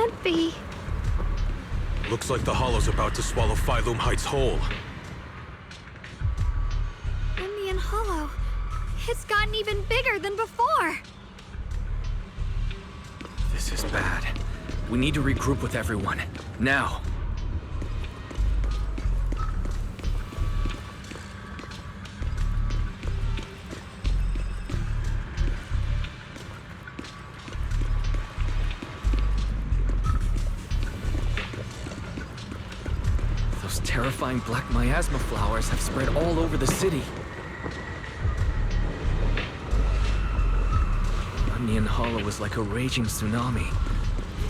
can't be. Looks like the Hollow's about to swallow Phylum Heights whole. Indian Hollow. It's gotten even bigger than before. This is bad. We need to regroup with everyone. Now. Those terrifying black miasma flowers have spread all over the city. Onion Hollow is like a raging tsunami,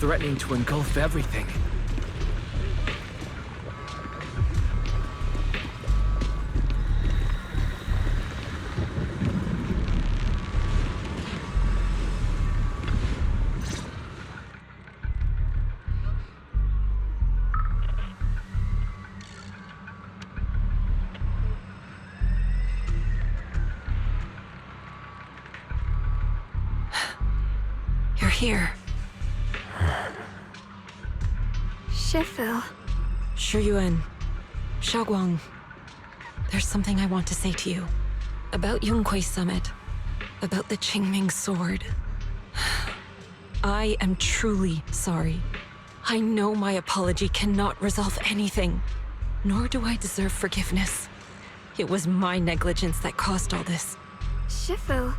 threatening to engulf everything. You're here. Shifu. Shuyuan. Xiaoguang. There's something I want to say to you. About Yunque's summit. About the Qingming sword. I am truly sorry. I know my apology cannot resolve anything, nor do I deserve forgiveness. It was my negligence that caused all this. Shifu,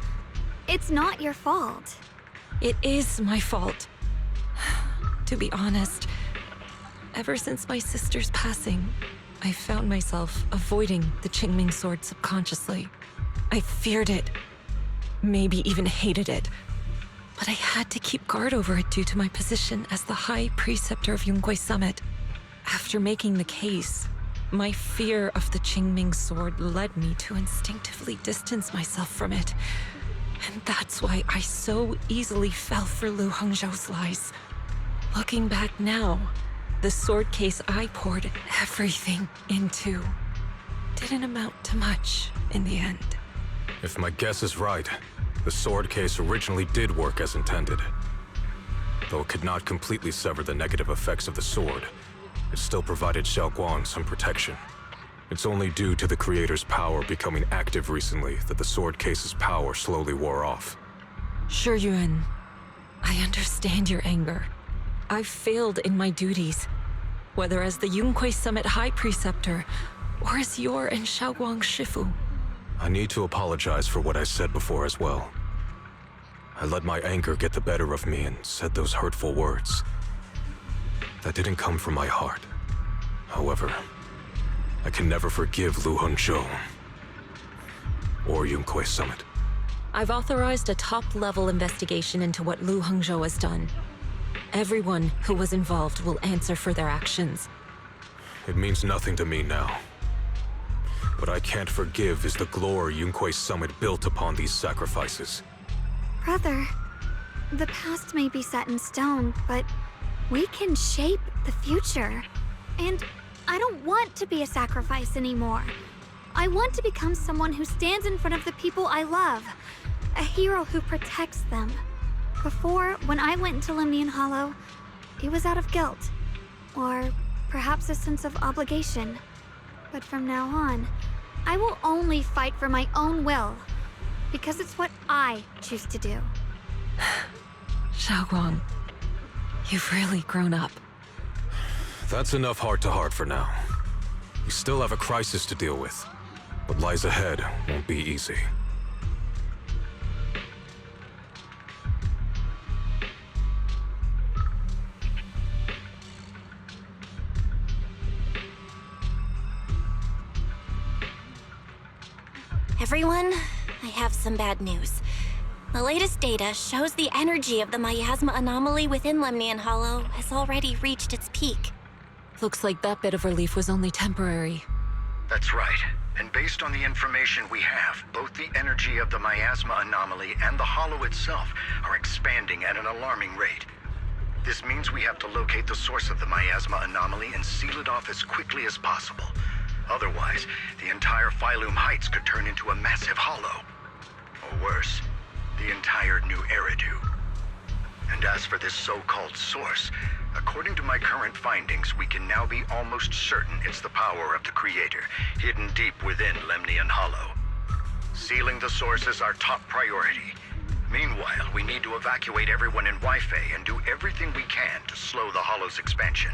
it's not your fault. It is my fault. To be honest, ever since my sister's passing, I found myself avoiding the Qingming sword subconsciously. I feared it, maybe even hated it, but I had to keep guard over it due to my position as the High Preceptor of Yunque's Summit. After making the case, my fear of the Qingming sword led me to instinctively distance myself from it. And that's why I so easily fell for Lu Hongzhou's lies. Looking back now, the sword case I poured everything into didn't amount to much in the end. If my guess is right, the sword case originally did work as intended. Though it could not completely sever the negative effects of the sword, it still provided Xiaoguang some protection. It's only due to the creator's power becoming active recently that the sword case's power slowly wore off. Shuyuan, I understand your anger. I've failed in my duties, whether as the Yunque Summit High Preceptor or as your and Xiaoguang's Shifu. I need to apologize for what I said before as well. I let my anger get the better of me and said those hurtful words. That didn't come from my heart. However, I can never forgive Lu Hongzhou or Yunque Summit. I've authorized a top-level investigation into what Lu Hongzhou has done. Everyone who was involved will answer for their actions. It means nothing to me now. What I can't forgive is the glory Yunque Summit built upon these sacrifices. Brother, the past may be set in stone, but we can shape the future. And I don't want to be a sacrifice anymore. I want to become someone who stands in front of the people I love. A hero who protects them. Before, when I went into Limnian Hollow, it was out of guilt. Or perhaps a sense of obligation. But from now on, I will only fight for my own will. Because it's what I choose to do. Xiaoguang, you've really grown up. That's enough heart-to-heart for now. We still have a crisis to deal with. What lies ahead won't be easy. Everyone, I have some bad news. The latest data shows the energy of the miasma anomaly within Lemnian Hollow has already reached its peak. Looks like that bit of relief was only temporary. That's right. And based on the information we have, both the energy of the miasma anomaly and the hollow itself are expanding at an alarming rate. This means we have to locate the source of the miasma anomaly and seal it off as quickly as possible. Otherwise, the entire Phylum Heights could turn into a massive hollow. Or worse, the entire New Eridu. And as for this so-called source, According to my current findings, we can now be almost certain it's the power of the Creator, hidden deep within Lemnian Hollow. Sealing the source is our top priority. Meanwhile, we need to evacuate everyone in Wi-Fi and do everything we can to slow the Hollow's expansion.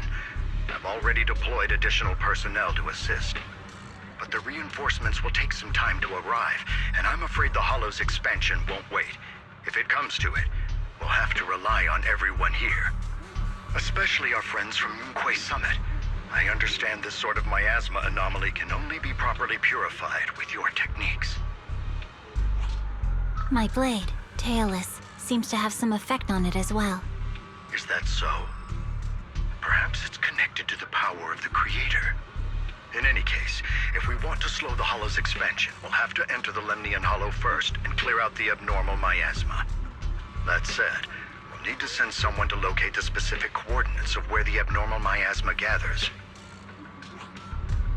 I've already deployed additional personnel to assist. But the reinforcements will take some time to arrive, and I'm afraid the Hollow's expansion won't wait. If it comes to it, we'll have to rely on everyone here. Especially our friends from Moonquay Summit. I understand this sort of miasma anomaly can only be properly purified with your techniques. My blade, Tailless, seems to have some effect on it as well. Is that so? Perhaps it's connected to the power of the Creator. In any case, if we want to slow the Hollow's expansion, we'll have to enter the Lemnian Hollow first and clear out the abnormal miasma. That said, we'll need to send someone to locate the specific coordinates of where the abnormal miasma gathers.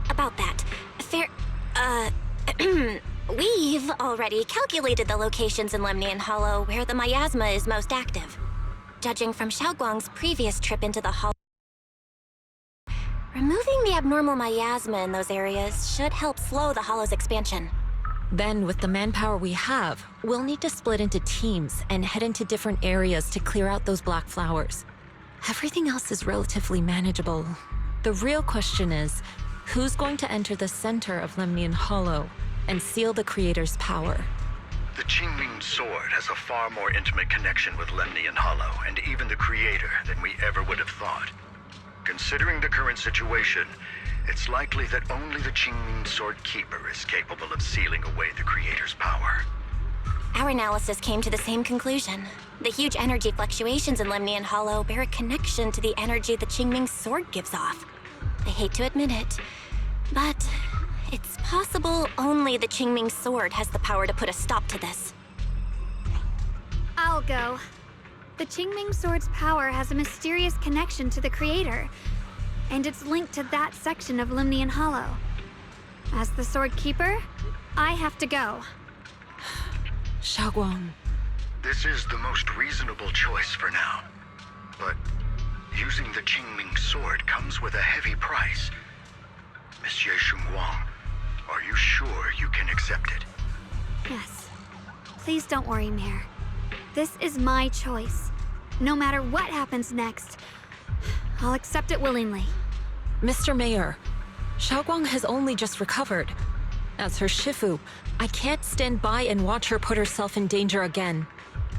About that, we've already calculated the locations in Lemnian Hollow where the miasma is most active. Judging from Xiaoguang's previous trip into the Hollow, removing the abnormal miasma in those areas should help slow the Hollow's expansion. Then, with the manpower we have, we'll need to split into teams and head into different areas to clear out those black flowers. Everything else is relatively manageable. The real question is, who's going to enter the center of Lemnian Hollow and seal the Creator's power? The Qingming Sword has a far more intimate connection with Lemnian Hollow and even the Creator than we ever would have thought. Considering the current situation, it's likely that only the Qingming Sword Keeper is capable of sealing away the Creator's power. Our analysis came to the same conclusion. The huge energy fluctuations in Lemnian Hollow bear a connection to the energy the Qingming Sword gives off. I hate to admit it, but it's possible only the Qingming Sword has the power to put a stop to this. I'll go. The Qingming Sword's power has a mysterious connection to the Creator, and it's linked to that section of Lemnian Hollow. As the Sword Keeper, I have to go. Xiaoguang. This is the most reasonable choice for now. But using the Qingming Sword comes with a heavy price. Monsieur Xunguang, are you sure you can accept it? Yes. Please don't worry, Mayor. This is my choice. No matter what happens next, I'll accept it willingly. Mr. Mayor, Xiaoguang has only just recovered. As her Shifu, I can't stand by and watch her put herself in danger again.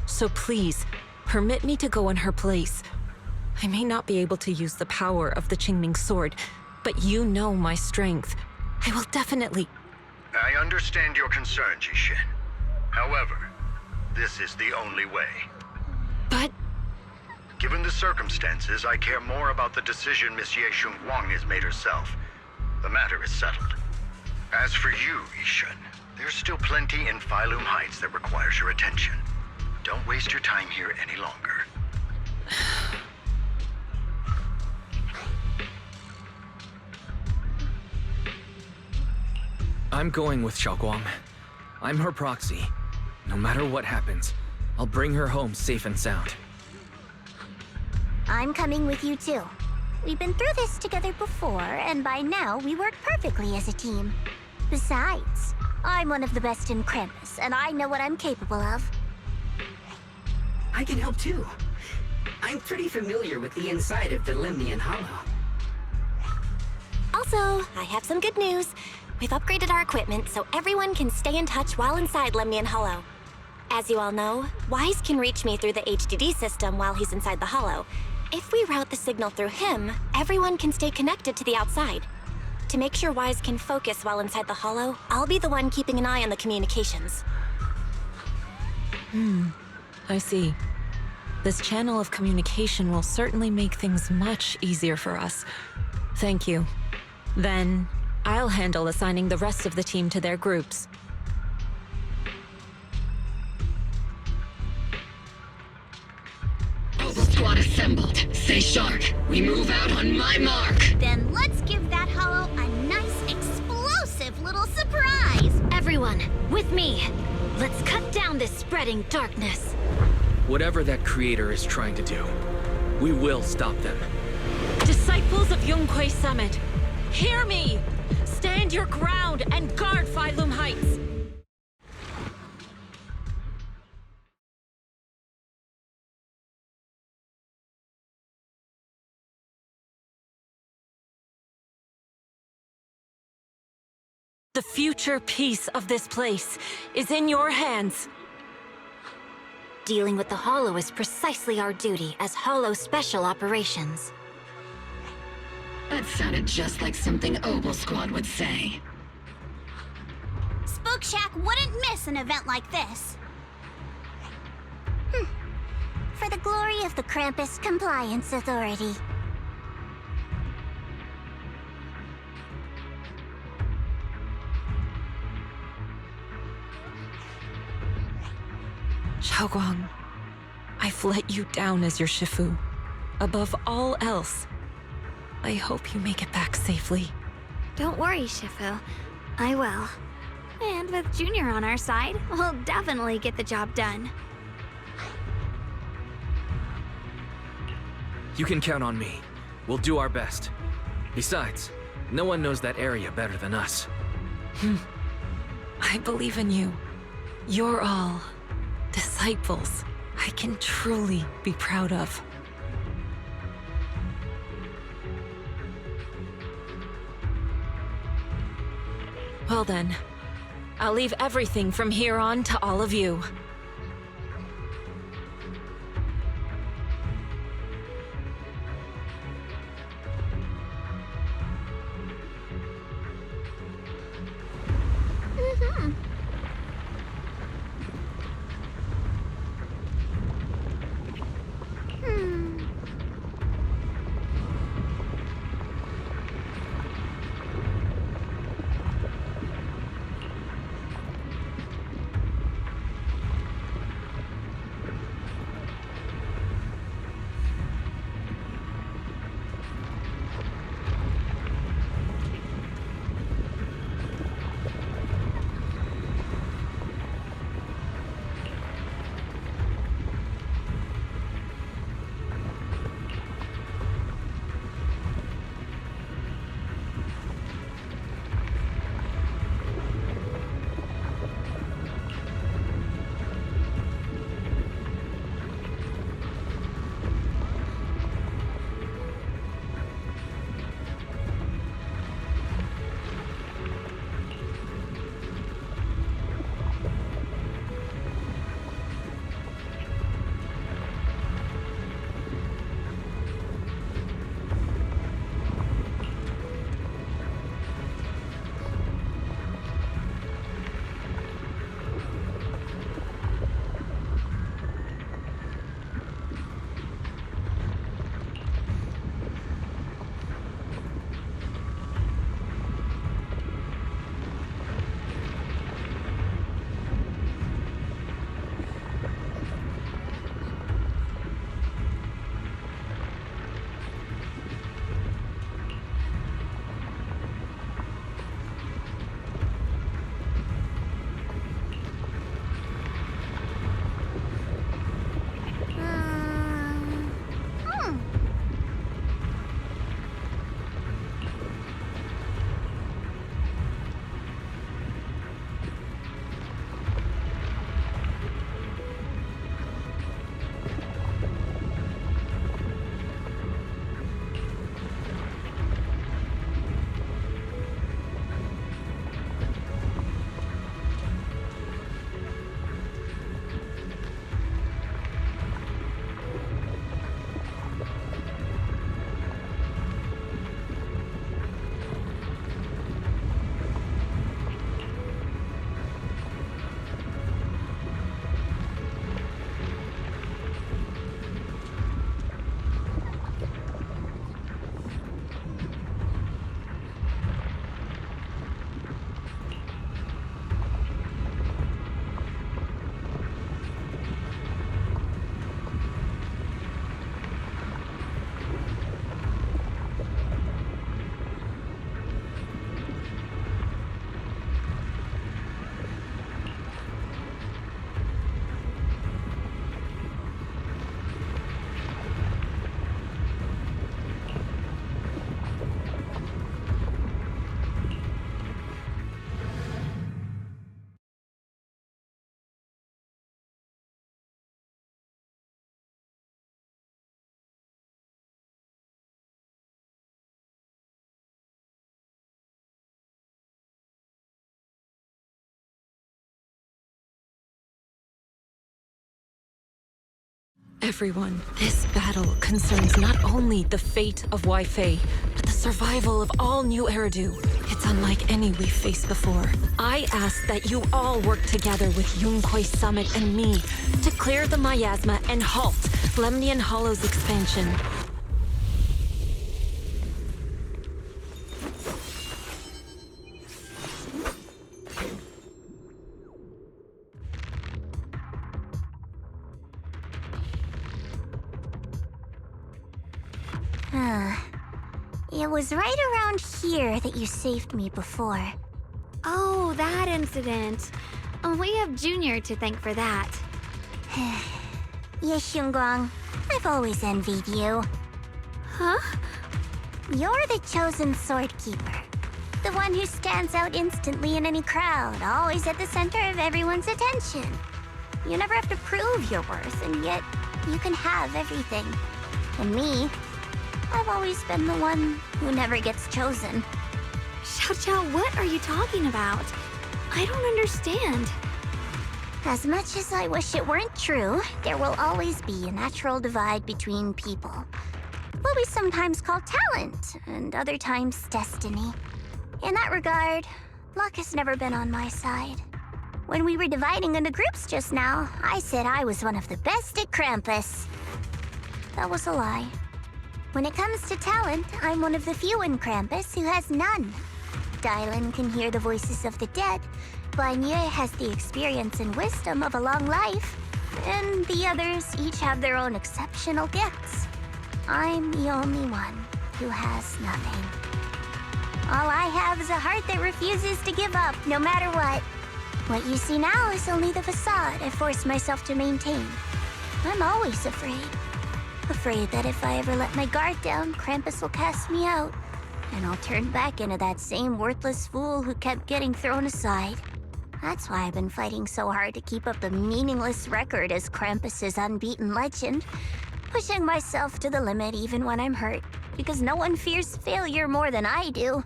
So please, permit me to go in her place. I may not be able to use the power of the Qingming Sword, but you know my strength. I will definitely... I understand your concern, Jishin. However, this is the only way. But... Given the circumstances, I care more about the decision Miss Ye Xunguang has made herself. The matter is settled. As for you, Yishun, there's still plenty in Phylum Heights that requires your attention. Don't waste your time here any longer. I'm going with Xiaoguang. I'm her proxy. No matter what happens, I'll bring her home safe and sound. I'm coming with you too. We've been through this together before, and by now we work perfectly as a team. Besides, I'm one of the best in Krampus, and I know what I'm capable of. I can help too. I'm pretty familiar with the inside of the Lemnian Hollow. Also, I have some good news. We've upgraded our equipment so everyone can stay in touch while inside Lemnian Hollow. As you all know, Wise can reach me through the HDD system while he's inside the Hollow. If we route the signal through him, everyone can stay connected to the outside. To make sure Wise can focus while inside the Hollow, I'll be the one keeping an eye on the communications. I see. This channel of communication will certainly make things much easier for us. Thank you. Then, I'll handle assigning the rest of the team to their groups. Squad assembled. Stay sharp. We move out on my mark. Then let's give that hollow a nice, explosive little surprise! Everyone, with me! Let's cut down this spreading darkness. Whatever that creator is trying to do, We will stop them. Disciples of Yunque Summit, hear me! Stand your ground and guard Phylum Heights! The future peace of this place is in your hands. Dealing with the Hollow is precisely our duty as Hollow Special Operations. That sounded just like something Obel Squad would say. Spook Shack wouldn't miss an event like this. For the glory of the Krampus Compliance Authority. Xiaoguang, I've let you down as your Shifu. Above all else, I hope you make it back safely. Don't worry, Shifu. I will. And with Junior on our side, we'll definitely get the job done. You can count on me. We'll do our best. Besides, no one knows that area better than us. I believe in you. You're all disciples I can truly be proud of. Well then, I'll leave everything from here on to all of you. everyone. This battle concerns not only the fate of Wei-Fei, but the survival of all New Eridu. It's unlike any we've faced before. I ask that you all work together with Yunquei Summit and me to clear the miasma and halt Lemnian Hollow's expansion. It was right around here that you saved me before. Oh, that incident. We have Junior to thank for that. Yes, Xingguang. I've always envied you. Huh? You're the chosen sword keeper. The one who stands out instantly in any crowd, always at the center of everyone's attention. You never have to prove your worth, and yet you can have everything. And me, I've always been the one who never gets chosen. Xiao, what are you talking about? I don't understand. As much as I wish it weren't true, there will always be a natural divide between people. What we sometimes call talent, and other times destiny. In that regard, luck has never been on my side. When we were dividing into groups just now, I said I was one of the best at Krampus. That was a lie. When it comes to talent, I'm one of the few in Krampus who has none. Dylan can hear the voices of the dead, Blanye has the experience and wisdom of a long life, and the others each have their own exceptional gifts. I'm the only one who has nothing. All I have is a heart that refuses to give up, no matter what. What you see now is only the facade I forced myself to maintain. I'm always afraid. Afraid that if I ever let my guard down, Krampus will cast me out, and I'll turn back into that same worthless fool who kept getting thrown aside. That's why I've been fighting so hard to keep up a meaningless record as Krampus's unbeaten legend, pushing myself to the limit even when I'm hurt, because no one fears failure more than I do.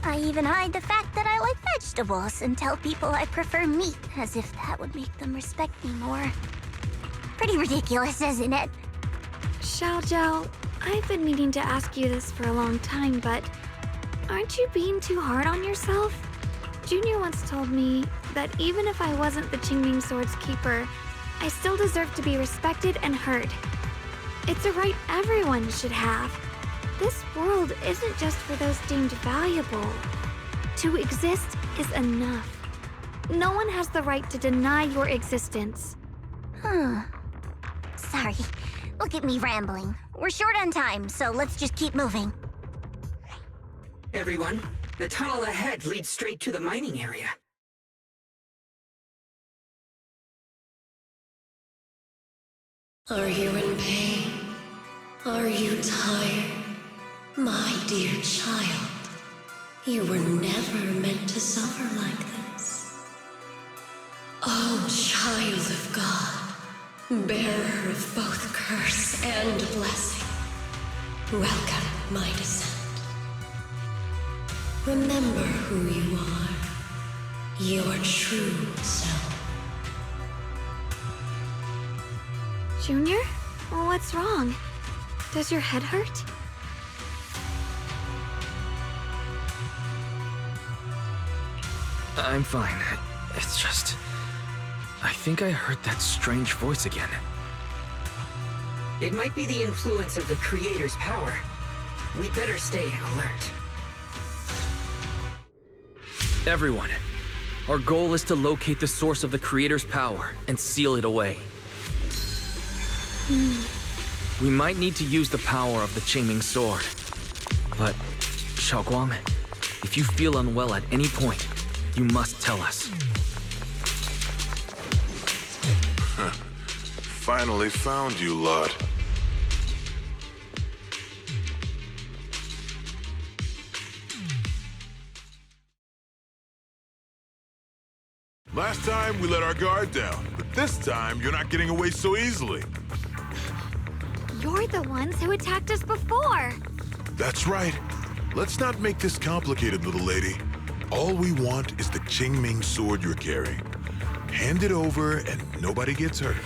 I even hide the fact that I like vegetables and tell people I prefer meat, as if that would make them respect me more. Pretty ridiculous, isn't it? Xiao, I've been meaning to ask you this for a long time, but aren't you being too hard on yourself? Junior once told me that even if I wasn't the Qingming Sword's keeper, I still deserve to be respected and heard. It's a right everyone should have. This world isn't just for those deemed valuable. To exist is enough. No one has the right to deny your existence. Sorry. Look at me rambling. We're short on time, so let's just keep moving. Everyone, the tunnel ahead leads straight to the mining area. Are you in pain? Are you tired? My dear child, you were never meant to suffer like this. Oh, child of God, bearer of both curse and blessing, welcome my descent. Remember who you are, your true self. Junior? What's wrong? Does your head hurt? I'm fine. It's just... I think I heard that strange voice again. It might be the influence of the Creator's power. We'd better stay alert. Everyone, our goal is to locate the source of the Creator's power and seal it away. We might need to use the power of the Qingming Sword. But, Xiaoguang, if you feel unwell at any point, you must tell us. Finally found you, Lot. Last time we let our guard down, but this time you're not getting away so easily. You're the ones who attacked us before! That's right. Let's not make this complicated, little lady. All we want is the Qingming Sword you're carrying. Hand it over and nobody gets hurt.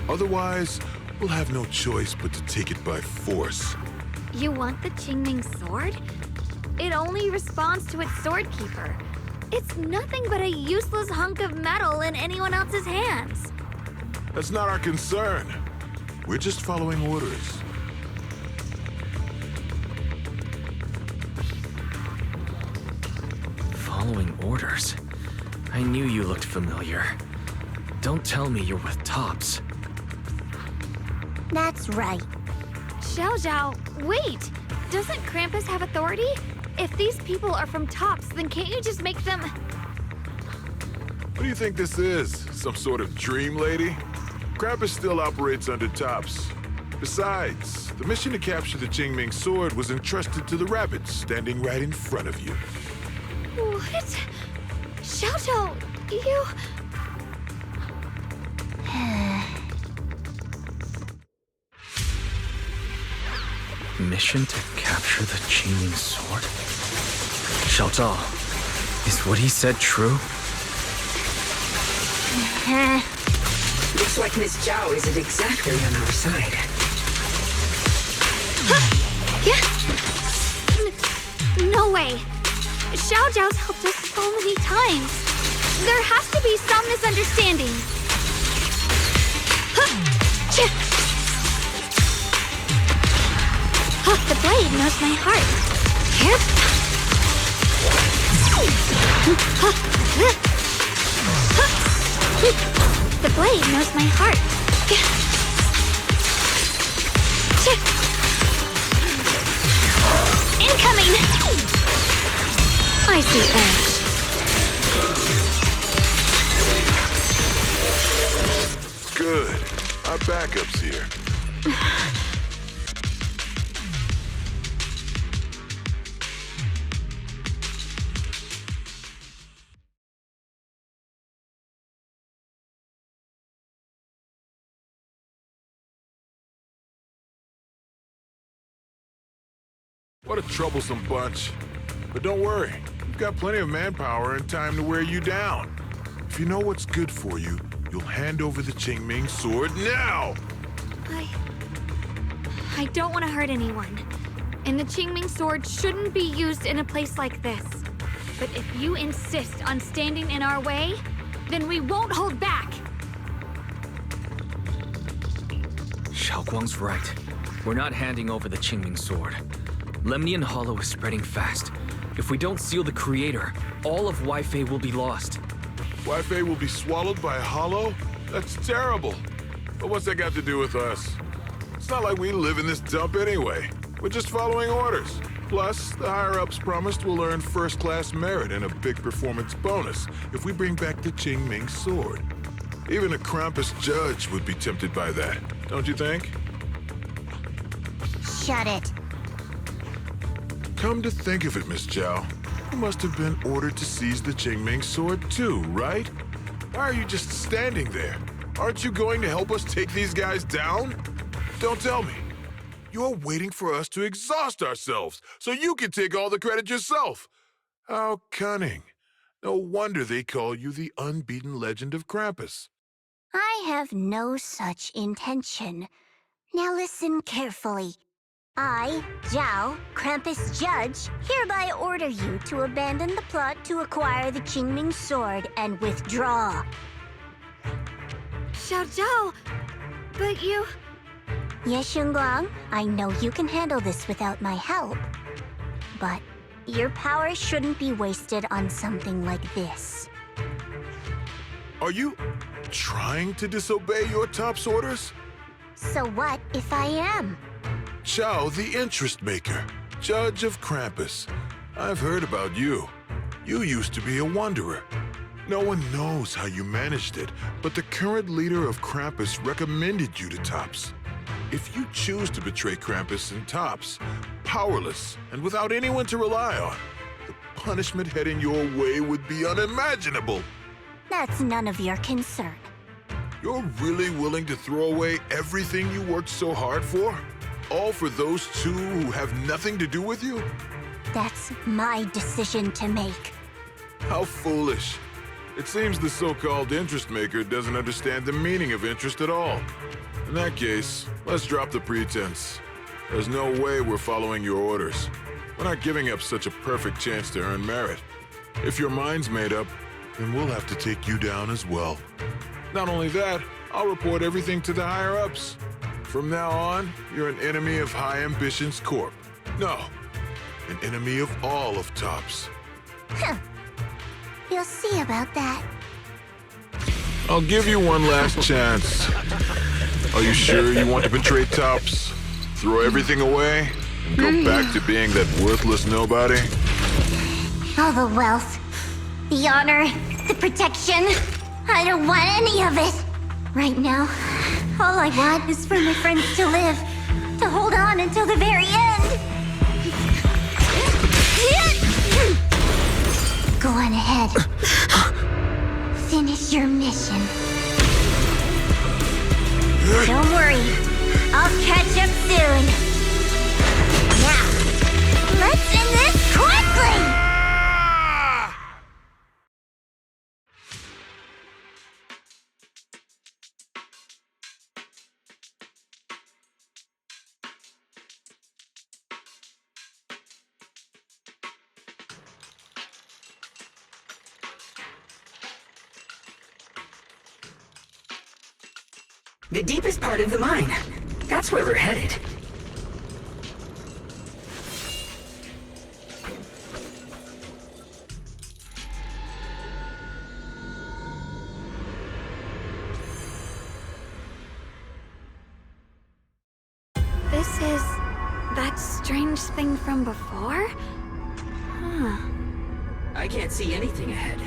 Otherwise, we'll have no choice but to take it by force. You want the Qingming sword? It only responds to its sword keeper. It's nothing but a useless hunk of metal in anyone else's hands. That's not our concern. We're just following orders. Following orders? I knew you looked familiar. Don't tell me you're with Tops. That's right. Xiao Zhao, wait! Doesn't Krampus have authority? If these people are from Tops, then can't you just make them... What do you think this is? Some sort of dream lady? Krampus still operates under Tops. Besides, the mission to capture the Qingming sword was entrusted to the rabbits standing right in front of you. What? Xiao Zhao, you... Mission to capture the Qingming sword? Xiao Zhao, is what he said true? Looks like Miss Zhao isn't exactly on our side. No way! Xiao Zhao's helped us so many times. There has to be some misunderstanding. The blade knows my heart. The blade knows my heart. Incoming! I see edge. Good. Our backup's here. What a troublesome bunch. But don't worry, we've got plenty of manpower and time to wear you down. If you know what's good for you, you'll hand over the Qingming sword now! I don't want to hurt anyone. And the Qingming sword shouldn't be used in a place like this. But if you insist on standing in our way, then we won't hold back! Xiaoguang's right. We're not handing over the Qingming sword. Lemnian Hollow is spreading fast. If we don't seal the Creator, all of Wi-Fi will be lost. Wi-Fi will be swallowed by a hollow? That's terrible. But what's that got to do with us? It's not like we live in this dump anyway. We're just following orders. Plus, the higher-ups promised we'll earn first-class merit and a big performance bonus if we bring back the Qingming sword. Even a Krampus judge would be tempted by that, don't you think? Shut it. Come to think of it, Miss Zhao, you must have been ordered to seize the Qingming sword too, right? Why are you just standing there? Aren't you going to help us take these guys down? Don't tell me. You're waiting for us to exhaust ourselves so you can take all the credit yourself. How cunning. No wonder they call you the unbeaten legend of Krampus. I have no such intention. Now listen carefully. I, Zhao, Krampus Judge, hereby order you to abandon the plot to acquire the Qingming sword and withdraw. Xiao Zhao, but you... Yes, Shunguang, I know you can handle this without my help. But your power shouldn't be wasted on something like this. Are you trying to disobey your top's orders? So what if I am? Zhao, the interest maker, judge of Krampus. I've heard about you. You used to be a wanderer. No one knows how you managed it, but the current leader of Krampus recommended you to Tops. If you choose to betray Krampus and Tops, powerless and without anyone to rely on, the punishment heading your way would be unimaginable. That's none of your concern. You're really willing to throw away everything you worked so hard for? All for those two who have nothing to do with you? That's my decision to make. How foolish. It seems the so-called interest maker doesn't understand the meaning of interest at all. In that case, let's drop the pretense. There's no way we're following your orders. We're not giving up such a perfect chance to earn merit. If your mind's made up, then we'll have to take you down as well. Not only that, I'll report everything to the higher-ups. From now on, you're an enemy of High Ambitions Corp. No, an enemy of all of TOPS. Huh. You'll see about that. I'll give you one last chance. Are you sure you want to betray TOPS? Throw everything away? And go back to being that worthless nobody? All the wealth, the honor, the protection. I don't want any of it. Right now, all I want is for my friends to live, to hold on until the very end. Go on ahead. Finish your mission. Don't worry. I'll catch up soon. Now, let's end this quickly! The deepest part of the mine. That's where we're headed. This is that strange thing from before? Huh. I can't see anything ahead.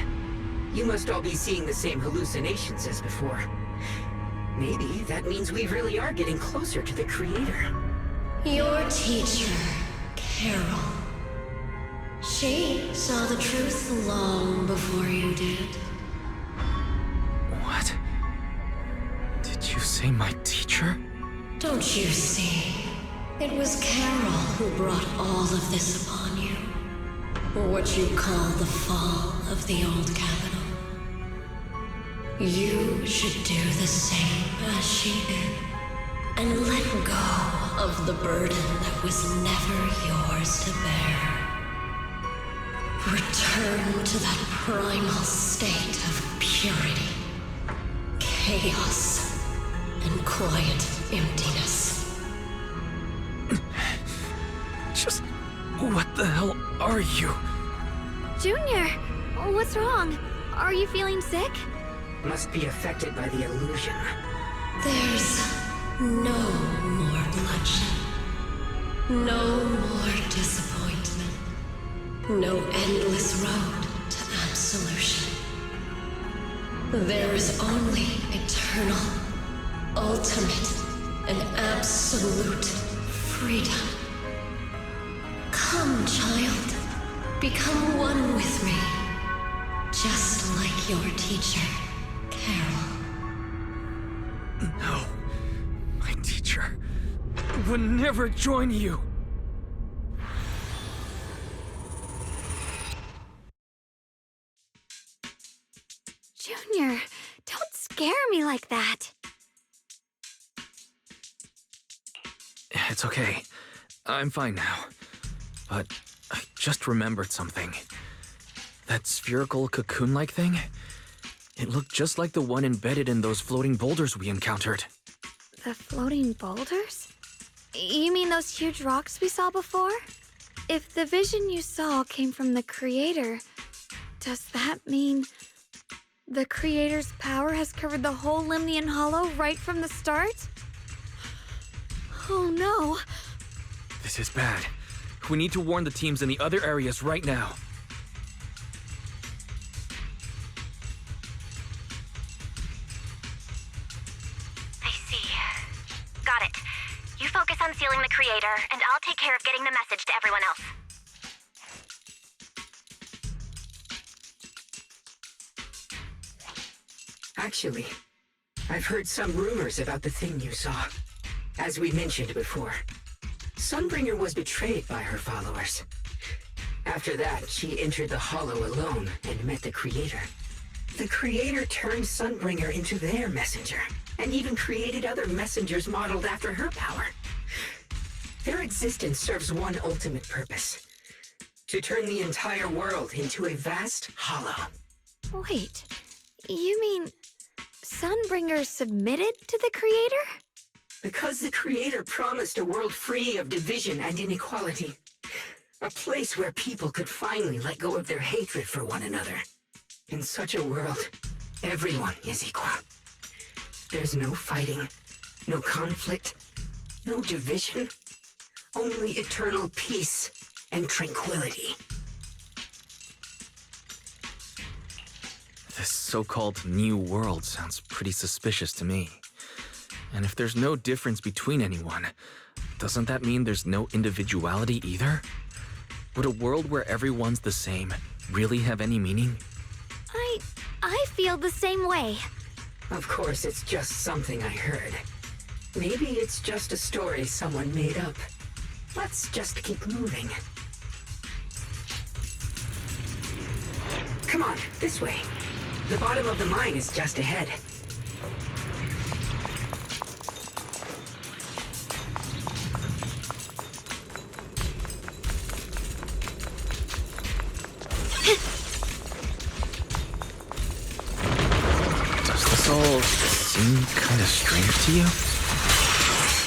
You must all be seeing the same hallucinations as before. Maybe that means we really are getting closer to the Creator. Your teacher, Carol. She saw the truth long before you did. What? Did you say my teacher? Don't you see? It was Carol who brought all of this upon you. What you call the fall of the old capital. You should do the same as she did. And let go of the burden that was never yours to bear. Return to that primal state of purity, chaos, and quiet emptiness. Just... what the hell are you? Junior, what's wrong? Are you feeling sick? Must be affected by the illusion. There's no more bloodshed. No more disappointment. No endless road to absolution. There is only eternal, ultimate, and absolute freedom. Come, child. Become one with me. Just like your teacher, Carol. No. My teacher would never join you. Junior, don't scare me like that. It's okay. I'm fine now. But I just remembered something. That spherical cocoon-like thing? It looked just like the one embedded in those floating boulders we encountered. The floating boulders? You mean those huge rocks we saw before? If the vision you saw came from the Creator, does that mean the Creator's power has covered the whole Limnian Hollow right from the start? Oh no. This is bad. We need to warn the teams in the other areas right now. I see. Got it. You focus on sealing the Creator, and I'll take care of getting the message to everyone else. Actually, I've heard some rumors about the thing you saw. As we mentioned before, Sunbringer was betrayed by her followers. After that, she entered the Hollow alone and met the Creator. The Creator turned Sunbringer into their messenger, and even created other messengers modeled after her power. Their existence serves one ultimate purpose: to turn the entire world into a vast hollow. Wait, you mean Sunbringer submitted to the Creator? Because the Creator promised a world free of division and inequality. A place where people could finally let go of their hatred for one another. In such a world, everyone is equal. There's no fighting, no conflict, no division. Only eternal peace and tranquility. This so-called new world sounds pretty suspicious to me. And if there's no difference between anyone, doesn't that mean there's no individuality either? Would a world where everyone's the same really have any meaning? I feel the same way. Of course, it's just something I heard. Maybe it's just a story someone made up. Let's just keep moving. Come on, this way. The bottom of the mine is just ahead. Does this all seem kind of strange to you?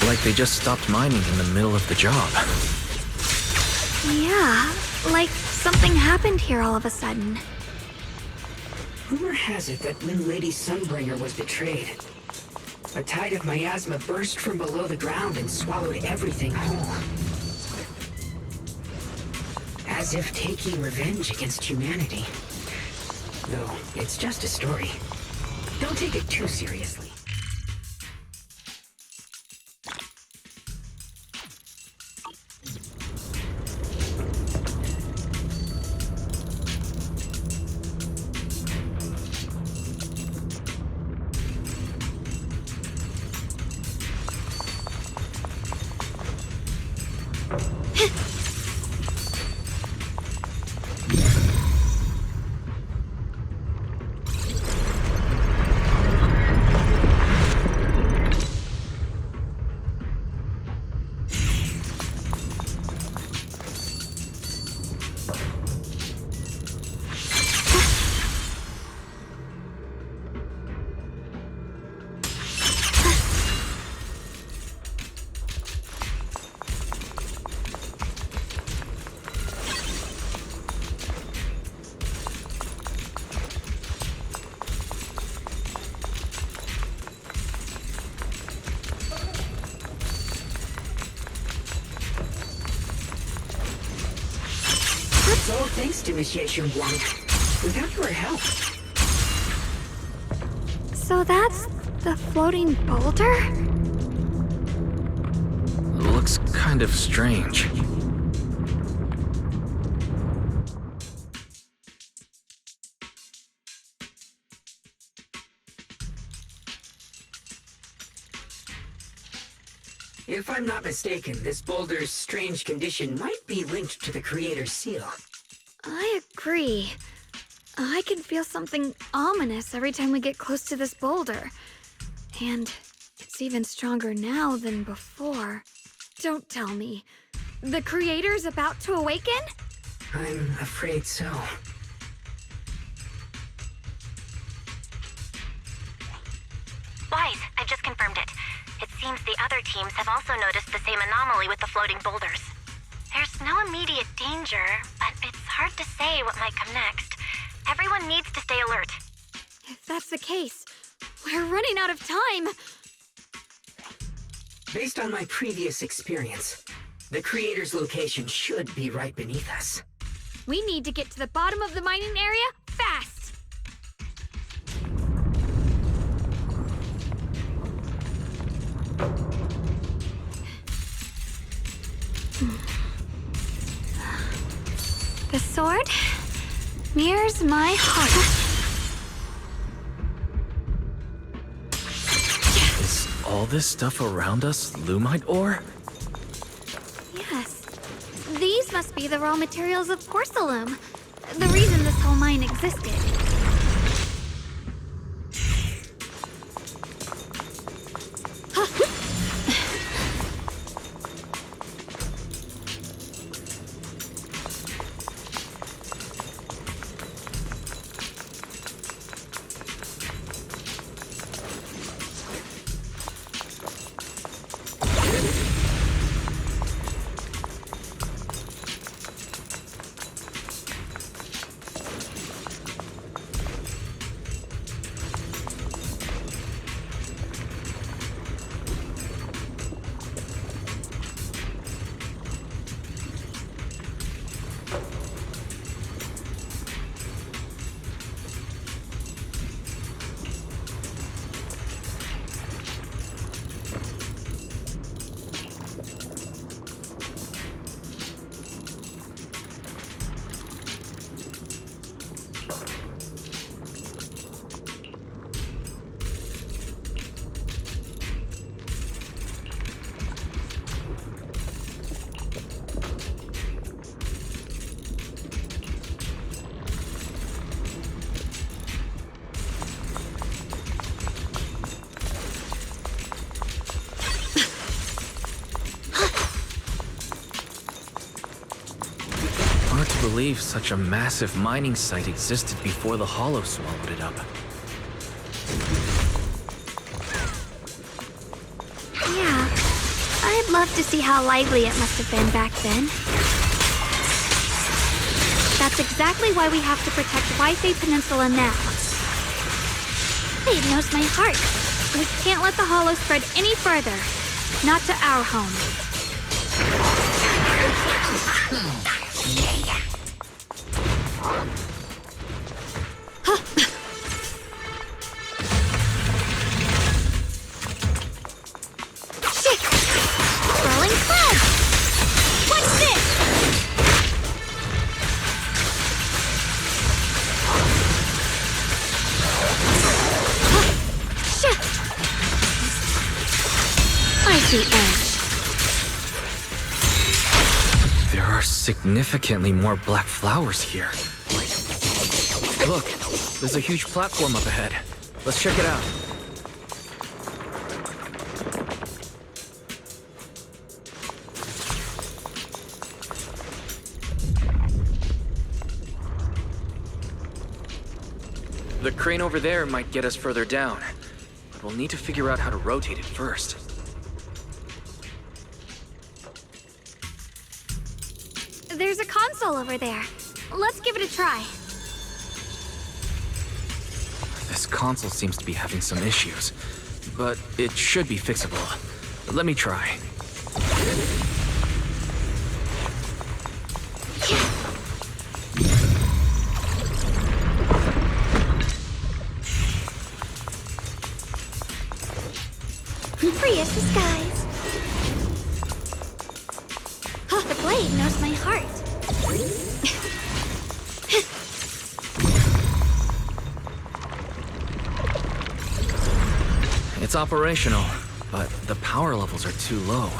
Like they just stopped mining in the middle of the job. Yeah, like something happened here all of a sudden. Rumor has it that when Lady Sunbringer was betrayed, a tide of miasma burst from below the ground and swallowed everything whole. As if taking revenge against humanity. Though, it's just a story. Don't take it too seriously. It's all thanks to Initiation 1. Without your help. So that's the floating boulder? Looks kind of strange. If I'm not mistaken, this boulder's strange condition might be linked to the Creator's seal. I agree. I can feel something ominous every time we get close to this boulder. And it's even stronger now than before. Don't tell me. The Creator's about to awaken? I'm afraid so. Wise, I've just confirmed it. It seems the other teams have also noticed the same anomaly with the floating boulders. There's no immediate danger, but it's hard to say what might come next. Everyone needs to stay alert. If that's the case, we're running out of time. Based on my previous experience, the Creator's location should be right beneath us. We need to get to the bottom of the mining area fast. The sword mirrors my heart. Is all this stuff around us Lumite ore? Yes. These must be the raw materials of Porcelain. The reason this whole mine existed. Hard to believe such a massive mining site existed before the Hollow swallowed it up. Yeah, I'd love to see how lively it must have been back then. That's exactly why we have to protect Waifei Peninsula now. It knows my heart. We can't let the Hollow spread any further. Not to our home. Shit! Rolling cloud! What's this? Shit! I see edge. There are significantly more black flowers here. Look, there's a huge platform up ahead. Let's check it out. The crane over there might get us further down, but we'll need to figure out how to rotate it first. There's a console over there. Let's give it a try. This console seems to be having some issues, but it should be fixable. Let me try. Free as the skies. The blade knows my heart. It's operational, but the power levels are too low.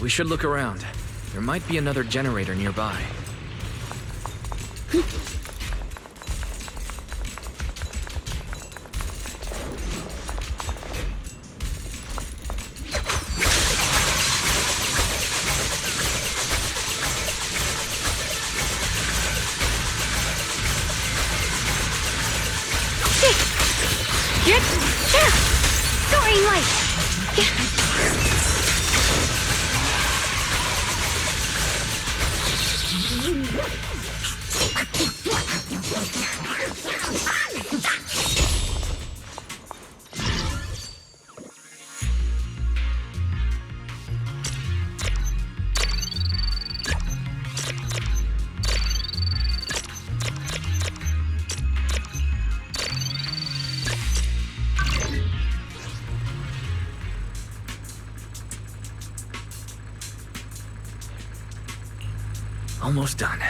We should look around. There might be another generator nearby. Soaring light! Almost done.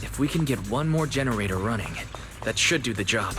If we can get one more generator running, that should do the job.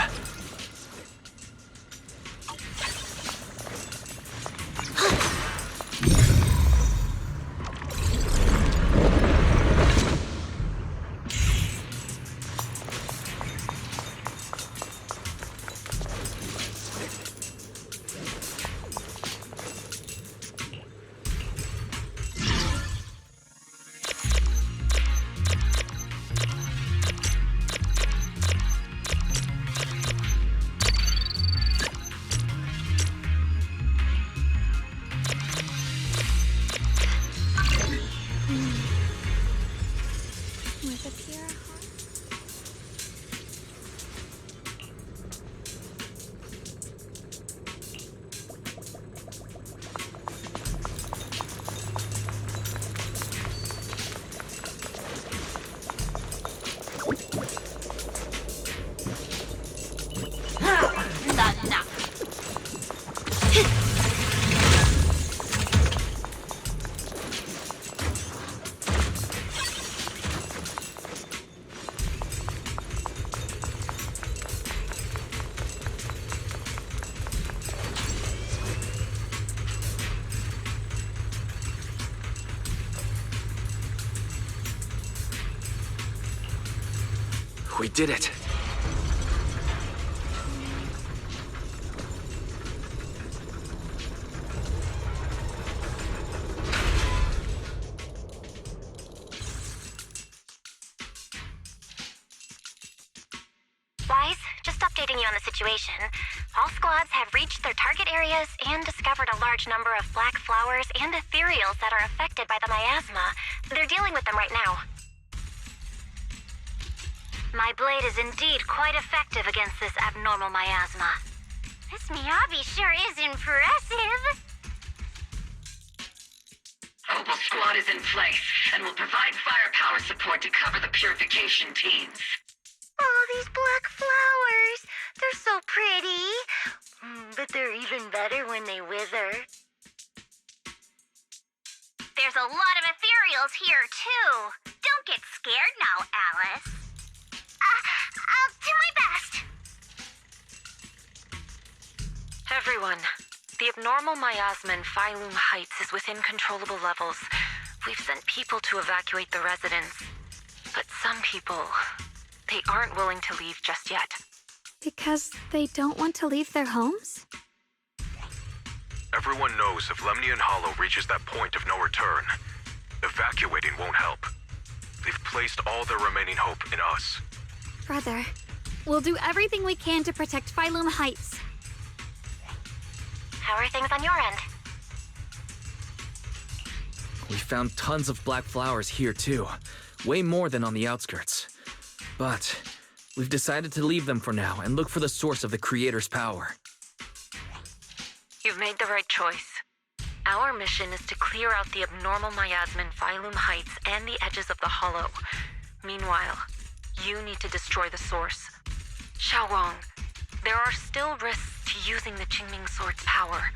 We did it. Wise, just updating you on the situation. All squads have reached their target areas and discovered a large number of black flowers and ethereals that are affected by the miasma. They're dealing with them right now. My blade is indeed quite effective against this abnormal miasma. This Miyabi sure is impressive. Opal Squad is in place and will provide firepower support to cover the purification teams. Oh, these black flowers. They're so pretty. But they're even better when they wither. There's a lot of ethereals here, too. Don't get scared now, Alice. I'll do my best. Everyone, the abnormal miasma in Phylum Heights is within controllable levels. We've sent people to evacuate the residents. But some people, they aren't willing to leave just yet. Because they don't want to leave their homes? Everyone knows if Lemnian Hollow reaches that point of no return, evacuating won't help. They've placed all their remaining hope in us. Brother, we'll do everything we can to protect Phylum Heights. How are things on your end? We found tons of black flowers here too. Way more than on the outskirts. But we've decided to leave them for now and look for the source of the Creator's power. You've made the right choice. Our mission is to clear out the abnormal miasma in Phylum Heights and the edges of the Hollow. Meanwhile, you need to destroy the source. Xiaowang, there are still risks to using the Qingming Sword's power.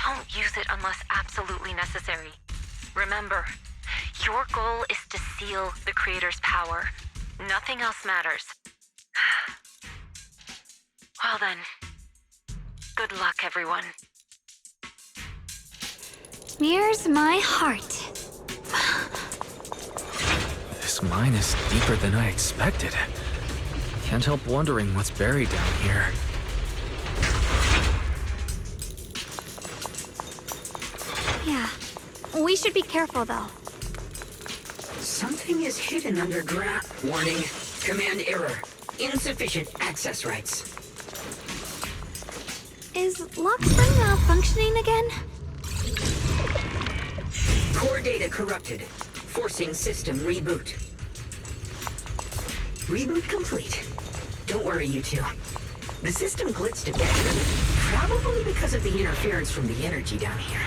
Don't use it unless absolutely necessary. Remember, your goal is to seal the Creator's power. Nothing else matters. Well then, good luck, everyone. Here's my heart. This mine is deeper than I expected. Can't help wondering what's buried down here. Yeah, we should be careful though. Something is hidden underground. Warning. Command error. Insufficient access rights. Is Lockspring malfunctioning again? Core data corrupted. Forcing system reboot. Reboot complete. Don't worry, you two. The system blitzed a bit. Probably because of the interference from the energy down here.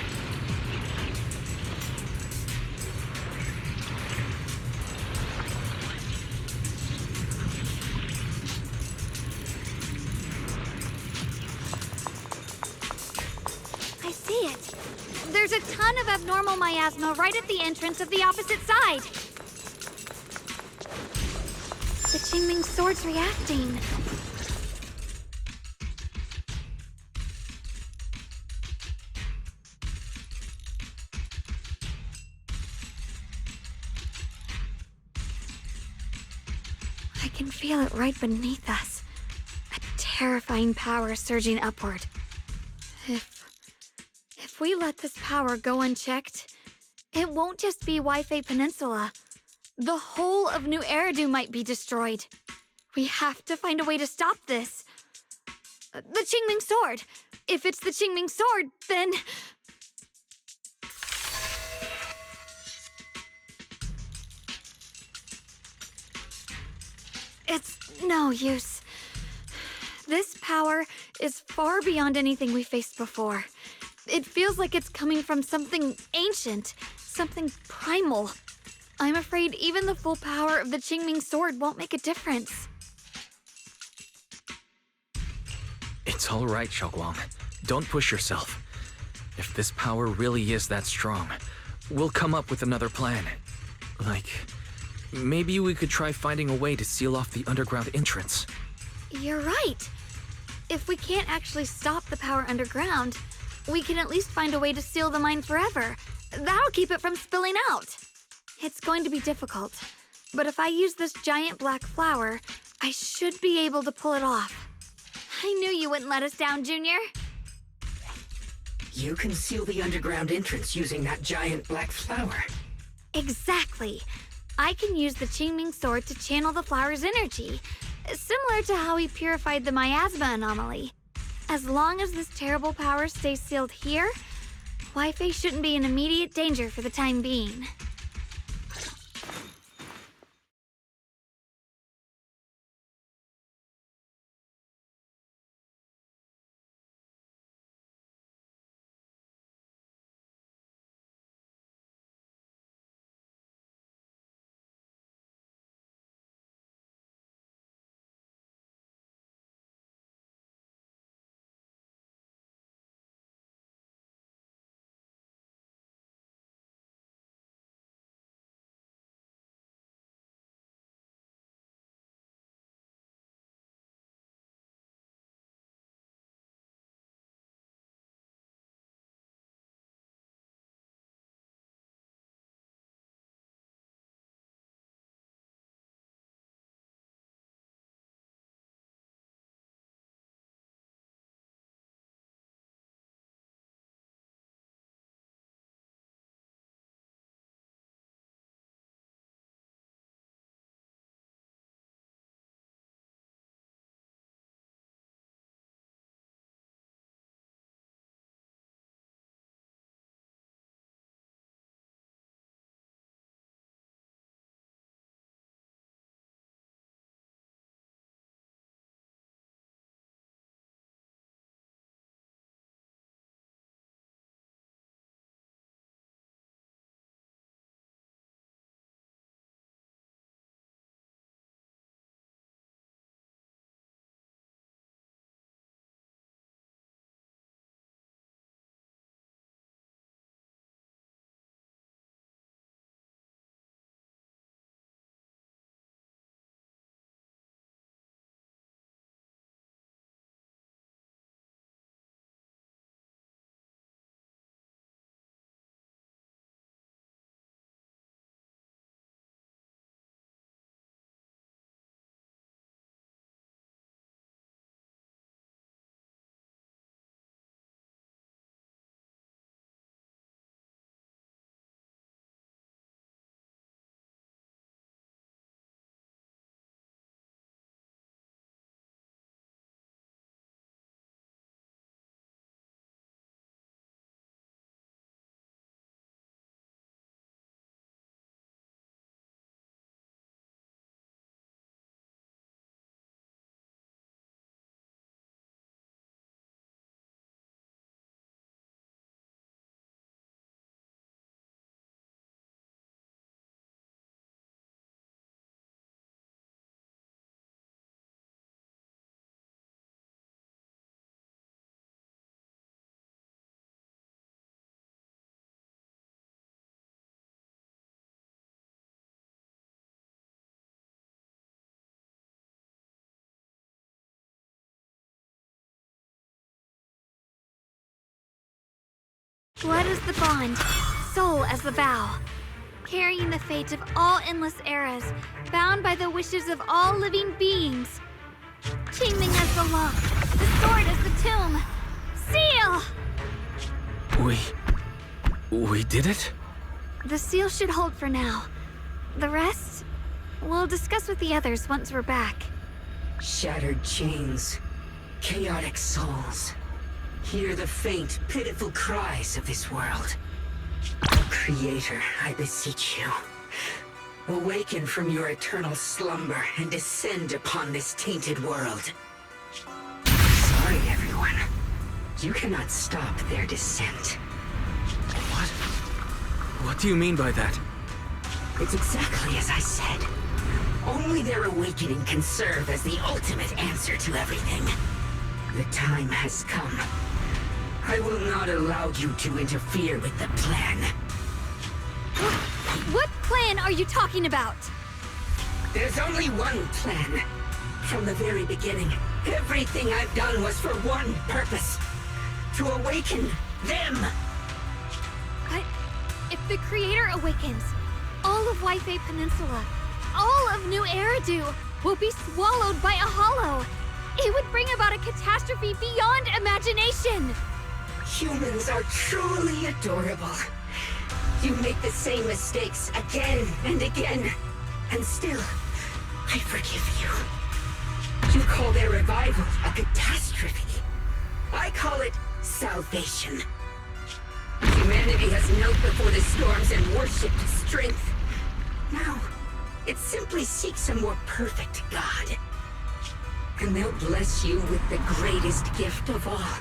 I see it. There's a ton of abnormal miasma right at the entrance of the opposite side. The Qingming Sword's reacting. I can feel it right beneath us. A terrifying power surging upward. If we let this power go unchecked, it won't just be Wi-Fi Peninsula. The whole of New Eridu might be destroyed. We have to find a way to stop this. The Qingming Sword. If it's the Qingming Sword, then... It's no use. This power is far beyond anything we faced before. It feels like it's coming from something ancient, something primal. I'm afraid even the full power of the Qingming Sword won't make a difference. It's all right, Xiaoguang. Don't push yourself. If this power really is that strong, we'll come up with another plan. Like, maybe we could try finding a way to seal off the underground entrance. You're right. If we can't actually stop the power underground, we can at least find a way to seal the mine forever. That'll keep it from spilling out. It's going to be difficult, but if I use this giant black flower, I should be able to pull it off. I knew you wouldn't let us down, Junior. You can seal the underground entrance using that giant black flower. Exactly. I can use the Qingming sword to channel the flower's energy, similar to how he purified the miasma anomaly. As long as this terrible power stays sealed here, Wi-Fi shouldn't be in immediate danger for the time being. Blood as the bond, soul as the vow. Carrying the fate of all endless eras, bound by the wishes of all living beings. Qingming as the lock, the sword as the tomb. Seal! We did it? The seal should hold for now. The rest, we'll discuss with the others once we're back. Shattered chains, chaotic souls. Hear the faint, pitiful cries of this world. Creator, I beseech you. Awaken from your eternal slumber and descend upon this tainted world. Sorry, everyone. You cannot stop their descent. What? What do you mean by that? It's exactly as I said. Only their awakening can serve as the ultimate answer to everything. The time has come. I will not allow you to interfere with the plan. What plan are you talking about? There's only one plan. From the very beginning, everything I've done was for one purpose. To awaken them! But if the Creator awakens, all of Wi-Fi Peninsula, all of New Eridu, will be swallowed by a hollow. It would bring about a catastrophe beyond imagination. Humans are truly adorable. You make the same mistakes again and again, and still, I forgive you. You call their revival a catastrophe. I call it salvation. Humanity has knelt before the storms and worshipped strength. Now, it simply seeks a more perfect God. And they'll bless you with the greatest gift of all.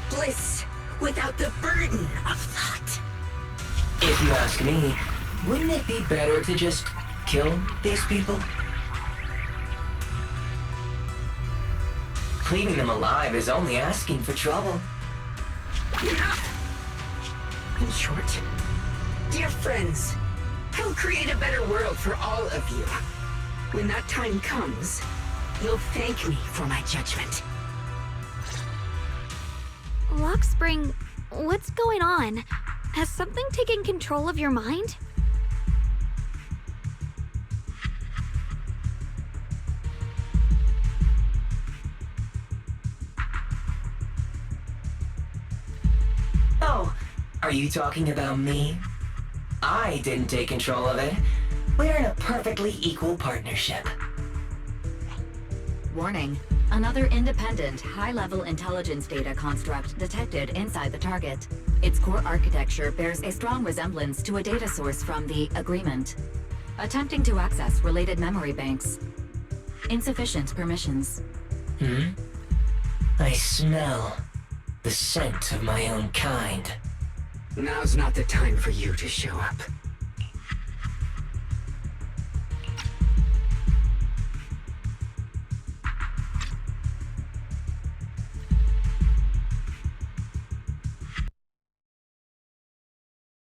Bliss without the burden of thought. If you ask me, wouldn't it be better to just kill these people? Leaving them alive is only asking for trouble. In short, dear friends, I'll create a better world for all of you. When that time comes, you'll thank me for my judgment. Lockspring, what's going on? Has something taken control of your mind? Oh, are you talking about me? I didn't take control of it. We're in a perfectly equal partnership. Warning. Another independent, high-level intelligence data construct detected inside the target. Its core architecture bears a strong resemblance to a data source from the Agreement. Attempting to access related memory banks. Insufficient permissions. I smell the scent of my own kind. Now's not the time for you to show up.